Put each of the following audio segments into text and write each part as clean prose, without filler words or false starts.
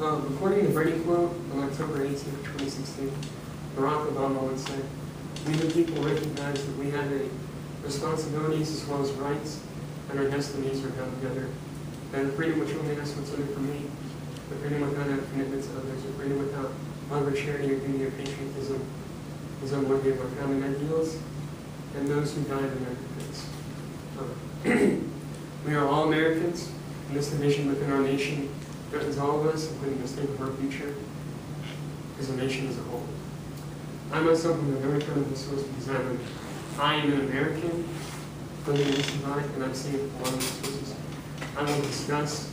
According to Brady quote on October 18, 2016, Barack Obama once said, "We the people recognize that we have a responsibilities as well as rights, and our destinies are bound together. And freedom which only has what's in it for me, the freedom without a commitment to others, the freedom without love or charity or duty or patriotism is unworthy of our founding ideals, and those who died in their defense." We are all Americans, and this division within our nation threatens all of us, including the state of our future, as a nation as a whole. I myself am a very credible source because I am an American living in this divide, and I'm seeing a lot of sources. I will discuss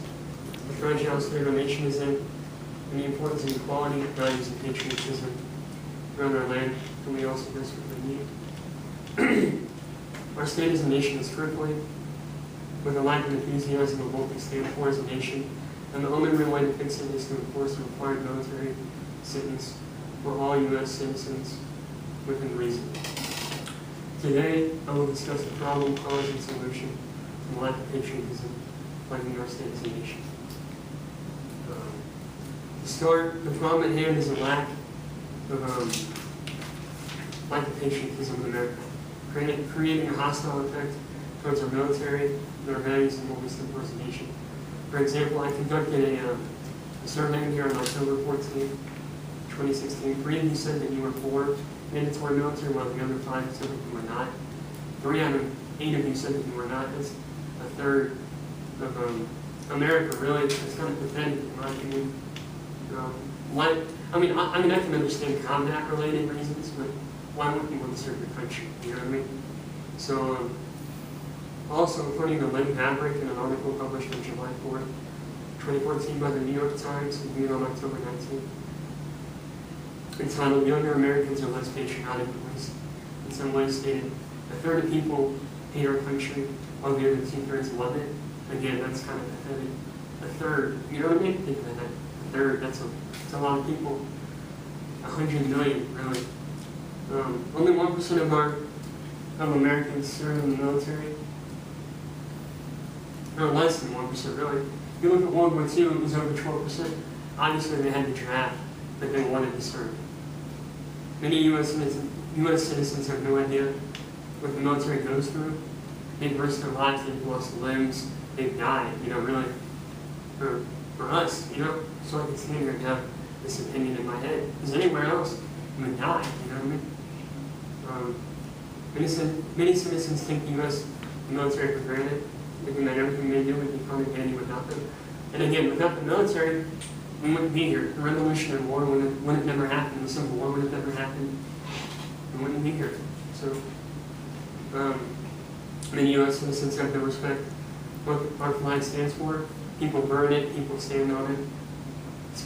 the fragile state our nation is in, and the importance of equality, values, and patriotism around our land, and we also desperately need. Our state as a nation is crippling, with a lack of enthusiasm of what we stand for as a nation, and the only real way to fix it is to enforce a required military sentence for all U.S. citizens within reason. Today, I will discuss the problem, cause, and solution to the lack of patriotism plaguing our state as a nation. To start, the problem at hand is a lack of patriotism in America, creating a hostile effect towards our military and our values and what we stand for as a nation. For example, I conducted a survey here on October 14, 2016. 3 of you said that you were for mandatory military, while the other 5 said that you were not. 3 out of 8 of you said that you were not. That's a third of America, really. It's kind of pathetic, in my opinion. I can understand combat-related reasons, but why wouldn't you want to serve your country? You know what I mean? So, also, according to Lynn Maverick in an article published on July 4th, 2014 by the New York Times, reviewed on October 19th, entitled "Younger Americans Are Less Patriotic," in some ways stated, a third of people hate our country, while the other 2/3 love it. Again, that's kind of pathetic. A third, you know what I mean? Think of that. A third, that's a lot of people. 100 million, really. Only 1% of Americans serve in the military. No, less than 1%, really. If you look at World War II, it was over 12%. Obviously, they had the draft, but they wanted to serve. Many U.S. citizens have no idea what the military goes through. They've risked their lives, they've lost limbs, they've died, really, for us, so I can stand here and have this opinion in my head. Because anywhere else, you would die, you know what I mean? Many citizens take the U.S. military for granted, thinking that everything they do would be fun and dandy without them. And again, without the military, we wouldn't be here. The Revolutionary War would have never happened. The Civil War would have never happened. We wouldn't be here. So, many U.S. citizens have no respect for what our flag stands for. People burn it. People stand on it. It's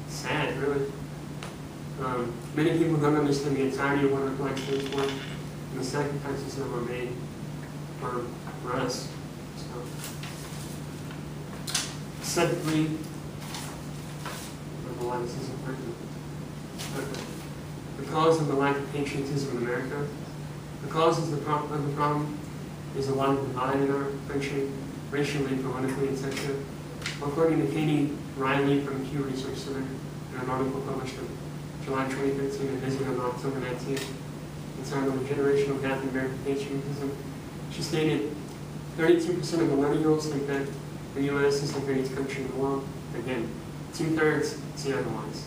sad, really. Many people don't understand the entirety of what our flag stands for and the sacrifices that were made for us. So, secondly, why this is important. The cause of the lack of patriotism in America, the cause of the problem is a lot of divide in our country, racially, politically, etc. According to Katie Riley from Pew Research Center, in an article published in July 2013 and visited on October 19th, entitled "The Generational Gap in American Patriotism," she stated 32% of millennials think that the U.S. is the greatest country in the world. Again, 2/3 see otherwise.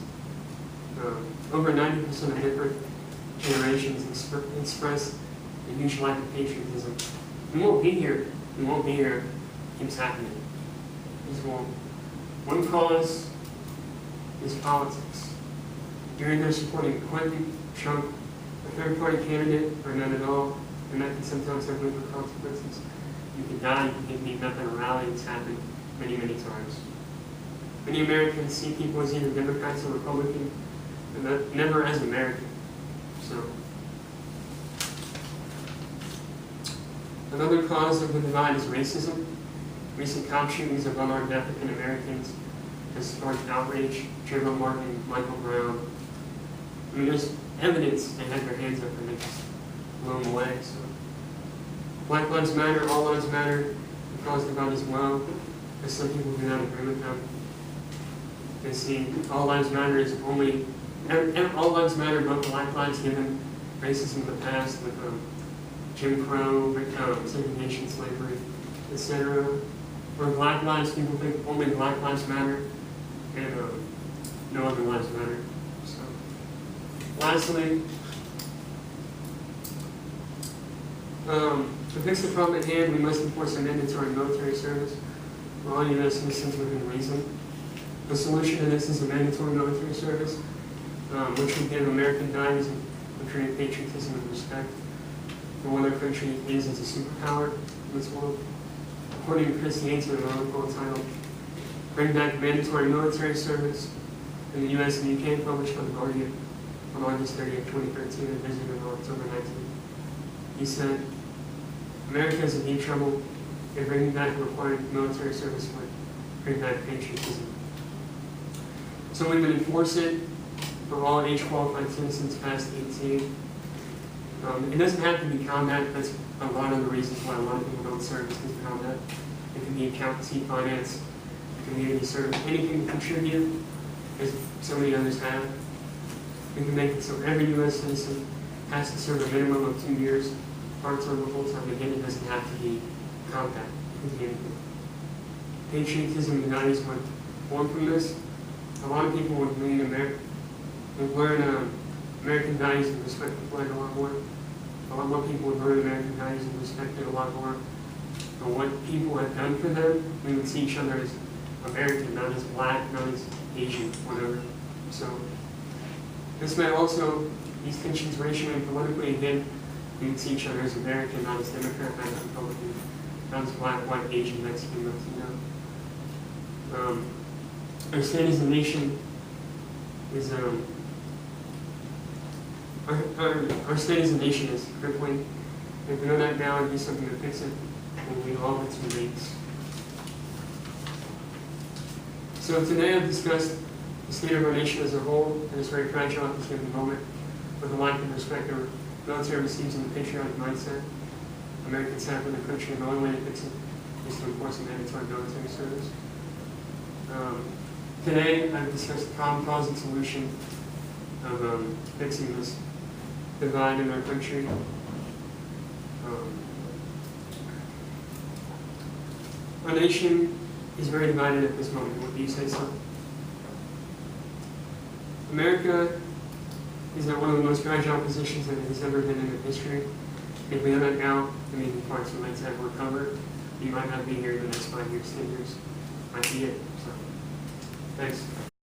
Over 90% of different generations express a huge lack of patriotism. We won't be here. We won't be here. It keeps happening. One cause is politics. You're either supporting Clinton, Trump, a third-party candidate, or none at all, and that can sometimes have legal consequences. You can die, you can get beaten up in a rally. It's happened many, many times. Many Americans see people as either Democrats or Republican, and never as American. So, another cause of the divide is racism. Recent cop shootings of unarmed African Americans has sparked outrage. Trayvon Martin, Michael Brown. There's evidence they had their hands up and they just blew them away. So, Black Lives Matter, all lives matter, cause divide as well, as some people do not agree with them. They see all lives matter is only, and all lives matter but black lives given racism in the past with Jim Crow, segregation, slavery, etc. For black lives, people think only black lives matter and no other lives matter. So, lastly, to fix the problem at hand, we must enforce a mandatory military service for all U.S. citizens within reason. The solution to this is a mandatory military service, which would give American values of create patriotism and respect for what our country is as a superpower in this world. According to Chris Yates in an article entitled "Bring Back Mandatory Military Service in the U.S. and UK," published by The Guardian on August 30th, 2013, and visited on October 19th. He said, "America is in deep trouble, and bringing back required military service would bring back patriotism. So we would enforce it for all age-qualified citizens past 18. It doesn't have to be combat. That's a lot of the reasons why a lot of people don't serve is because of combat. It can be accountancy, finance, community service, anything to contribute, as so many others have. We can make it so every U.S. citizen has to serve a minimum of 2 years, part-time or full-time. Again, it doesn't have to be combat. It can be anything. Patriotism and values would form from this. A lot of people would learn American values and respect the flag a lot more. A lot more people would learn American values and respect it a lot more. And what people have done for them, we would see each other as American, not as black, not as Asian, whatever. So this may also, these tensions racially and politically, again, we would see each other as American, not as Democrat, not as Republican, not as black, white, Asian, Mexican, Latino. Our state as a nation is our state as a nation is crippling. If we know that now and do something to fix it, and we all have some leaks. So today I've discussed the state of our nation as a whole, and it's very fragile at this given moment, with the lack of respect our military receives in the patriotic mindset Americans have for the country, and the only way to fix it is to enforce a mandatory military service. Today I've discussed the problem, cause, and solution of fixing this divide in our country. Our nation is very divided at this moment. Would you say so? America is at one of the most fragile positions that it has ever been in its history. If we have that now, the maybe parts would like to have recovered. You might not be here in the next 5 years, 10 years. Might be it. So, thanks.